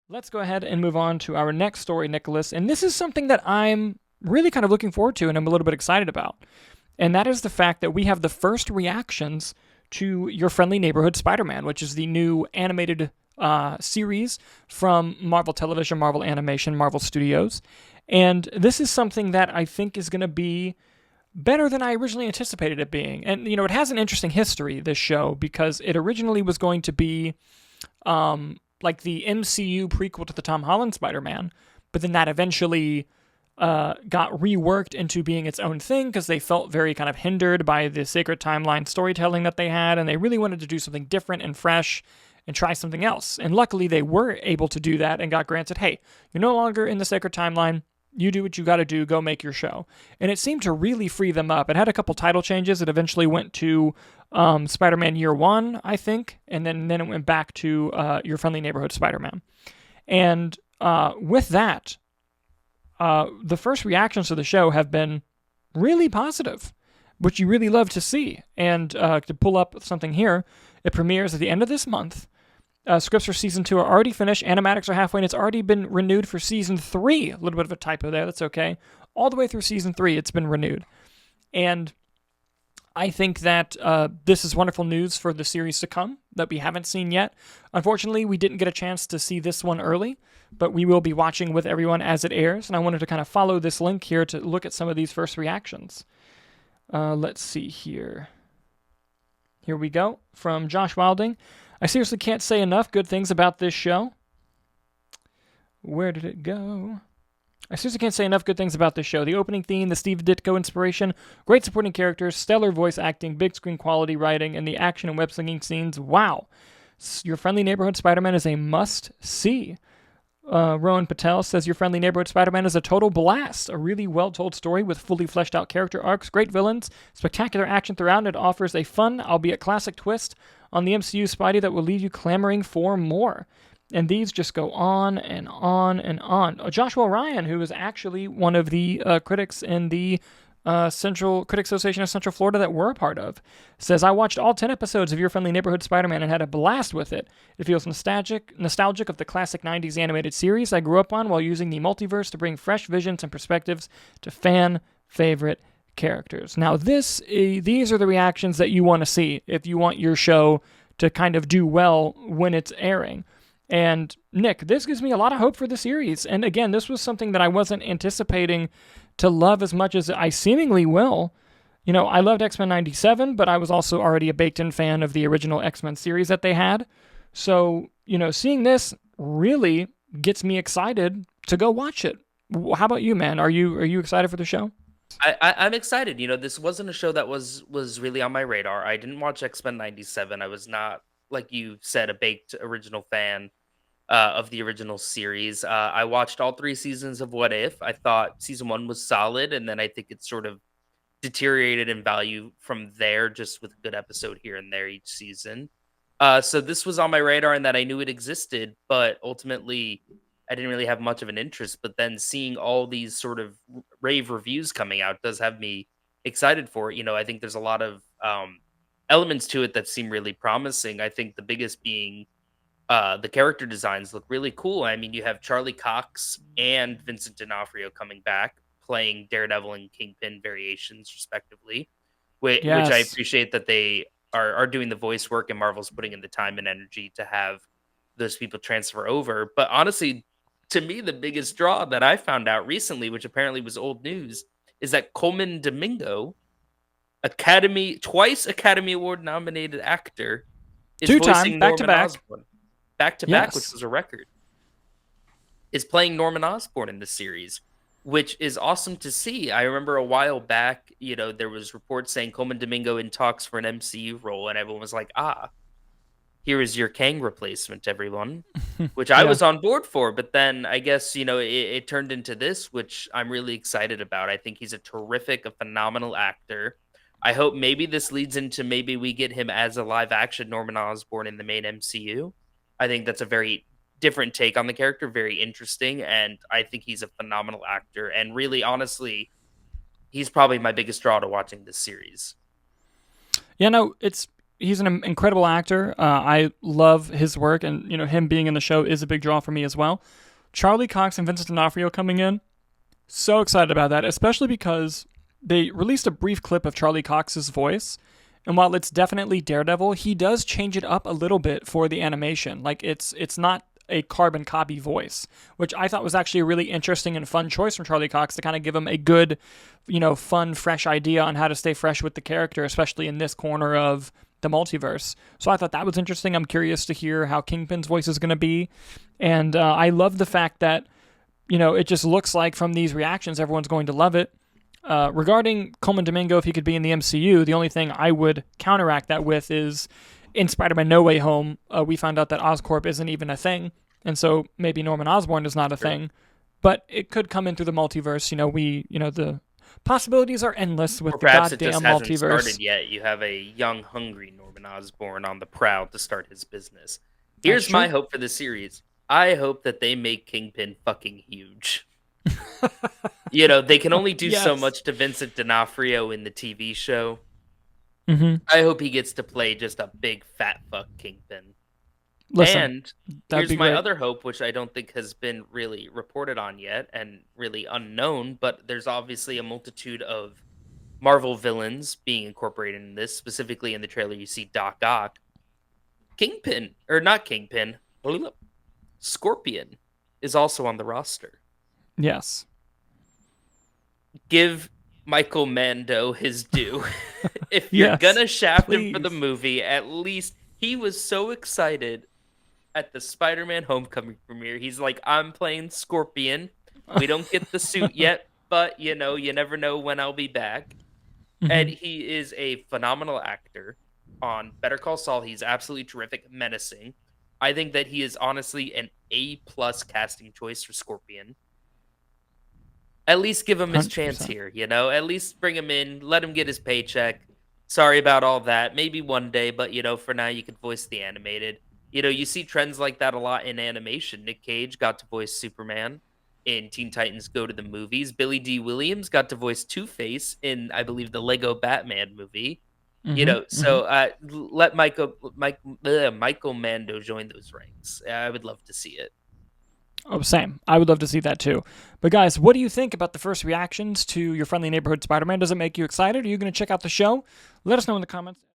Let's go ahead and move on to our next story, Nicholas. And this is something that I'm really kind of looking forward to and I'm a little bit excited about. And that is the fact that we have the first reactions to Your Friendly Neighborhood Spider-Man, which is the new animated series from Marvel Television, Marvel Animation, Marvel Studios. And this is something that I think is going to be better than I originally anticipated it being. And, it has an interesting history, this show, because it originally was going to be like the MCU prequel to the Tom Holland Spider-Man, but then that eventually got reworked into being its own thing because they felt very kind of hindered by the Sacred Timeline storytelling that they had, and they really wanted to do something different and fresh and try something else. And luckily, they were able to do that and got granted, hey, you're no longer in the Sacred Timeline. You do what you got to do. Go make your show. And it seemed to really free them up. It had a couple title changes. It eventually went to Spider-Man Year One, I think, and then it went back to Your Friendly Neighborhood Spider-Man. And with that, the first reactions to the show have been really positive, which you really love to see. And to pull up something here, it premieres at the end of this month. Scripts for season 2 are already finished. Animatics are halfway, and it's already been renewed for season 3. A little bit of a typo there. That's okay. All the way through season 3, it's been renewed. And I think that this is wonderful news for the series to come that we haven't seen yet. Unfortunately, we didn't get a chance to see this one early, but we will be watching with everyone as it airs. And I wanted to kind of follow this link here to look at some of these first reactions. Let's see here. Here we go. From Josh Wilding. I seriously can't say enough good things about this show. Where did it go? I seriously can't say enough good things about this show. The opening theme, the Steve Ditko inspiration, great supporting characters, stellar voice acting, big screen quality writing, and the action and web-slinging scenes. Wow. Your Friendly Neighborhood Spider-Man is a must-see. Rowan Patel says Your Friendly Neighborhood Spider-Man is a total blast. A really well-told story with fully fleshed out character arcs, great villains, spectacular action throughout, and it offers a fun, albeit classic twist on the MCU Spidey that will leave you clamoring for more. And these just go on and on and on. Joshua Ryan, who is actually one of the critics in the Central Critics Association of Central Florida that we're a part of, says, I watched all 10 episodes of Your Friendly Neighborhood Spider-Man and had a blast with it. It feels nostalgic of the classic 90s animated series I grew up on while using the multiverse to bring fresh visions and perspectives to fan favorite characters. Now, these are the reactions that you want to see if you want your show to kind of do well when it's airing. And Nick, this gives me a lot of hope for the series. And again, this was something that I wasn't anticipating to love as much as I seemingly will. I loved X-Men 97, but I was also already a baked-in fan of the original X-Men series that they had. So, seeing this really gets me excited to go watch it. How about you, man? Are you excited for the show? I'm excited. This wasn't a show that was really on my radar. I didn't watch X-Men 97. I was not, like you said, a baked original fan of the original series. I watched all 3 seasons of What If. I thought season 1 was solid, and then I think it sort of deteriorated in value from there, just with a good episode here and there each season. So this was on my radar and that I knew it existed, but ultimately I didn't really have much of an interest. But then seeing all these sort of rave reviews coming out does have me excited for it. I think there's a lot of elements to it that seem really promising. I think the biggest being the character designs look really cool. I mean, you have Charlie Cox and Vincent D'Onofrio coming back, playing Daredevil and Kingpin variations, respectively, which I Yes. appreciate that they are doing the voice work and Marvel's putting in the time and energy to have those people transfer over. But honestly, to me, the biggest draw that I found out recently, which apparently was old news, is that Coleman Domingo, twice Academy Award nominated actor, is 2 time, voicing back to Norman back. Osborn back to back, which Yes. was a record, is playing Norman Osborn in the series, which is awesome to see. I remember a while back, there was reports saying Coleman Domingo in talks for an MCU role, and everyone was like, here is your Kang replacement, everyone, which I Yeah. was on board for. But then I guess, it turned into this, which I'm really excited about. I think he's a phenomenal actor. I hope maybe this leads into maybe we get him as a live action Norman Osborn in the main MCU. I think that's a very different take on the character, very interesting, and I think he's a phenomenal actor. And really, honestly, he's probably my biggest draw to watching this series. Yeah, no, it's he's an incredible actor. I love his work, and him being in the show is a big draw for me as well. Charlie Cox and Vincent D'Onofrio coming in, so excited about that, especially because they released a brief clip of Charlie Cox's voice, and while it's definitely Daredevil, he does change it up a little bit for the animation. Like it's not a carbon copy voice, which I thought was actually a really interesting and fun choice from Charlie Cox to kind of give him a good, fun, fresh idea on how to stay fresh with the character, especially in this corner of the multiverse. So I thought that was interesting. I'm curious to hear how Kingpin's voice is going to be. And I love the fact that, it just looks like from these reactions, everyone's going to love it. Regarding Coleman Domingo, if he could be in the MCU, the only thing I would counteract that with is in Spider-Man No Way Home, we found out that Oscorp isn't even a thing. And so maybe Norman Osborn is not a thing. But it could come in through the multiverse. The possibilities are endless with Or the perhaps it goddamn just hasn't multiverse. started yet. You have a young, hungry Norman Osborn on the prowl to start his business. That's Here's my true. hope for the series. I hope that they make Kingpin fucking huge. They can only do so Yes. much to Vincent D'Onofrio in the TV show. Mm-hmm. I hope he gets to play just a big fat fuck Kingpin. Listen, And that'd here's be my great. other hope, which I don't think has been really reported on yet and really unknown, but there's obviously a multitude of Marvel villains being incorporated in this. Specifically in the trailer, you see Doc Ock. Kingpin, or not Kingpin, Scorpion is also on the roster. Yes. Give Michael Mando his due. If you're Yes. gonna shaft him for the Please. movie, at least he was so excited at the Spider-Man Homecoming premiere. He's like, I'm playing Scorpion. We don't get the suit yet, but you never know when I'll be back. And Mm-hmm. he is a phenomenal actor. On Better Call Saul, he's absolutely terrific, menacing. I think that he is honestly an A plus casting choice for Scorpion. At least give him his chance 100%. here, At least bring him in, let him get his paycheck. Sorry about all that. Maybe one day, but for now you could voice the animated. You see trends like that a lot in animation. Nick Cage got to voice Superman in Teen Titans Go to the Movies. Billy D. Williams got to voice Two-Face in, I believe, the Lego Batman movie. Mm-hmm. Mm-hmm. So let Michael Mando join those ranks. I would love to see it. Oh, same. I would love to see that too. But guys, what do you think about the first reactions to your friendly neighborhood Spider-Man? Does it make you excited? Are you going to check out the show? Let us know in the comments.